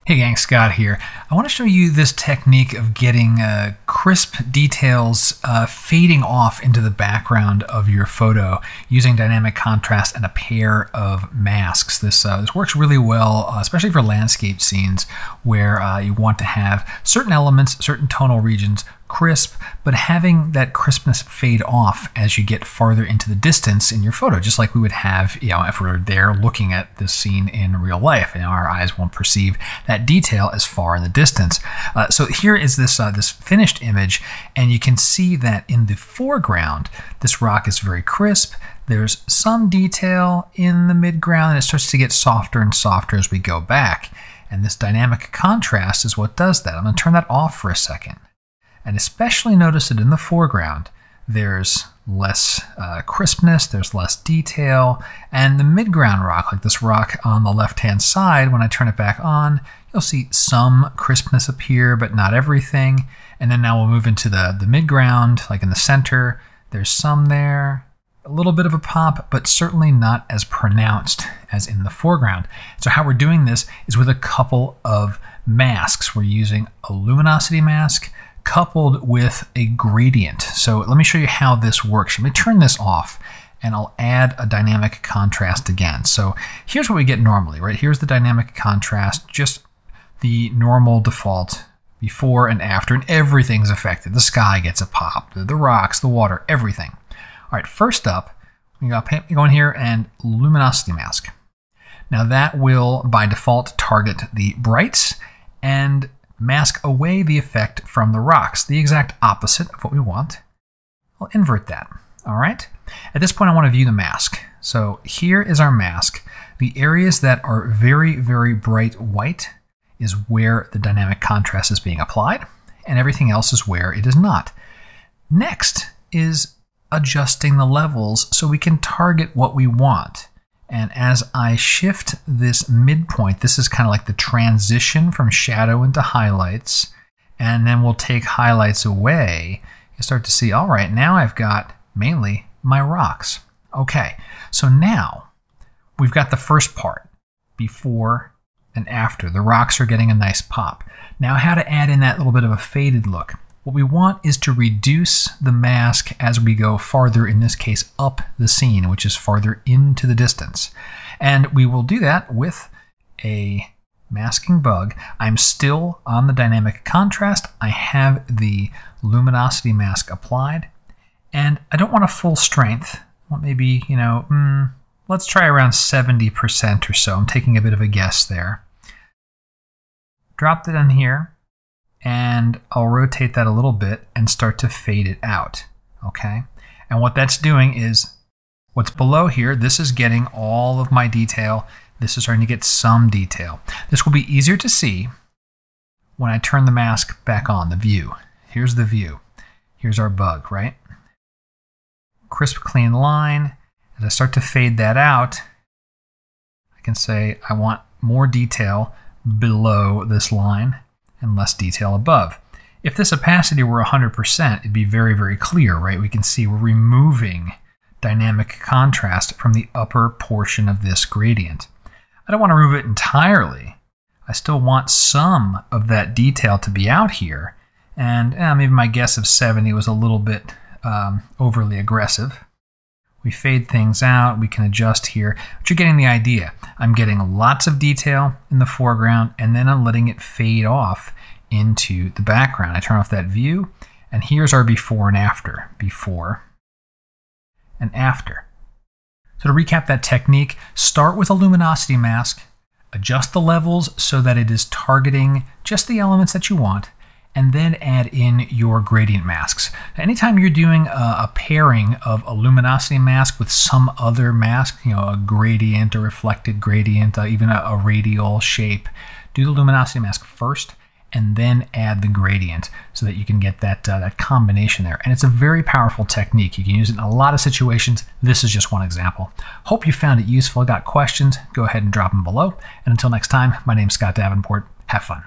Hey gang, Scott here. I want to show you this technique of getting crisp details fading off into the background of your photo using dynamic contrast and a pair of masks. This works really well, especially for landscape scenes where you want to have certain elements, certain tonal regions crisp, but having that crispness fade off as you get farther into the distance in your photo, just like we would have, if we were there looking at this scene in real life, and our eyes won't perceive that detail as far in the distance. So here is this this finished image, and you can see that in the foreground, this rock is very crisp. There's some detail in the midground, and it starts to get softer and softer as we go back. And this dynamic contrast is what does that. I'm going to turn that off for a second. And especially notice that in the foreground, there's less crispness, there's less detail, and the midground rock, like this rock on the left-hand side, when I turn it back on, you'll see some crispness appear, but not everything. And then now we'll move into the midground, like in the center. There's some there, a little bit of a pop, but certainly not as pronounced as in the foreground. So how we're doing this is with a couple of masks. We're using a luminosity mask coupled with a gradient. So let me show you how this works. Let me turn this off and I'll add a dynamic contrast again. So here's what we get normally, right? Here's the dynamic contrast, just the normal default before and after, and everything's affected. The sky gets a pop, the rocks, the water, everything. All right, first up, we go in here and luminosity mask. Now that will by default target the brights and mask away the effect from the rocks, the exact opposite of what we want. I'll invert that, all right? At this point, I want to view the mask. So here is our mask. The areas that are very, very bright white is where the dynamic contrast is being applied, and everything else is where it is not. Next is adjusting the levels so we can target what we want. And as I shift this midpoint, this is kind of like the transition from shadow into highlights. And then we'll take highlights away. You start to see, all right, now I've got mainly my rocks. Okay, so now we've got the first part, before and after. The rocks are getting a nice pop. Now how to add in that little bit of a faded look. What we want is to reduce the mask as we go farther, in this case, up the scene, which is farther into the distance. And we will do that with a masking bug. I'm still on the dynamic contrast. I have the luminosity mask applied, and I don't want a full strength. I want maybe, let's try around 70% or so. I'm taking a bit of a guess there. Dropped it in here. And I'll rotate that a little bit and start to fade it out, okay? And what that's doing is, what's below here, this is getting all of my detail. This is starting to get some detail. This will be easier to see when I turn the mask back on, the view. Here's the view. Here's our bug, right? Crisp, clean line. As I start to fade that out, I can say I want more detail below this line and less detail above. If this opacity were 100%, it'd be very, very clear, right? We can see we're removing dynamic contrast from the upper portion of this gradient. I don't want to remove it entirely. I still want some of that detail to be out here. And maybe my guess of 70 was a little bit overly aggressive. We fade things out, we can adjust here, but you're getting the idea. I'm getting lots of detail in the foreground, and then I'm letting it fade off into the background. I turn off that view, and here's our before and after. Before and after. So to recap that technique, start with a luminosity mask, adjust the levels so that it is targeting just the elements that you want, and then add in your gradient masks. Anytime you're doing a pairing of a luminosity mask with some other mask, a gradient, a reflected gradient, even a radial shape, do the luminosity mask first and then add the gradient so that you can get that combination there. And it's a very powerful technique. You can use it in a lot of situations. This is just one example. Hope you found it useful. Got questions? Go ahead and drop them below. And until next time, my name's Scott Davenport. Have fun.